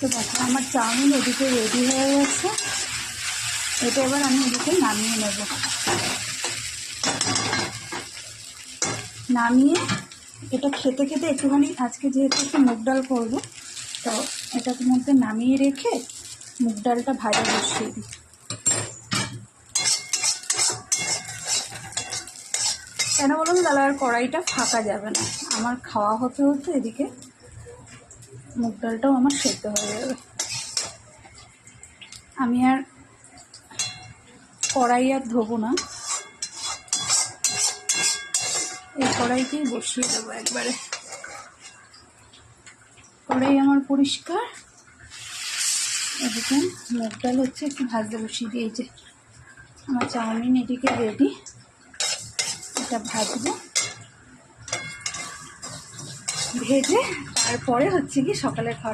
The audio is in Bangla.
তো দেখো আমার চাউমিন এদিকে রেডি হয়ে গেছে। এটা এবার আমি এদিকে নামিয়ে নেব। নামিয়ে এটা খেতে খেতে একটুখানি, আজকে যেহেতু একটু মুগ ডাল করবো, তো এটার মধ্যে নামিয়ে রেখে মুগ ডালটা ভাজা বসিয়ে দিই। কেন বলুন, তাহলে আর কড়াইটা ফাঁকা যাবে না। আমার খাওয়া হতে হতে এদিকে মুগ ডালটাও আমার সেদ্ধ হয়ে যাবে। আমি আর কড়াই আর ধোবো না, এই কড়াইতেই বসিয়ে দেবো একবারে। কড়াই আমার পরিষ্কার। এদিকে মুগ ডাল হচ্ছে একটু ভাজতে বসিয়ে দিয়েছে। আমার চাউমিন এদিকে রেডি, এটা ভাজবো। ভেজে তারপরে হচ্ছে কি সকালের খাওয়া।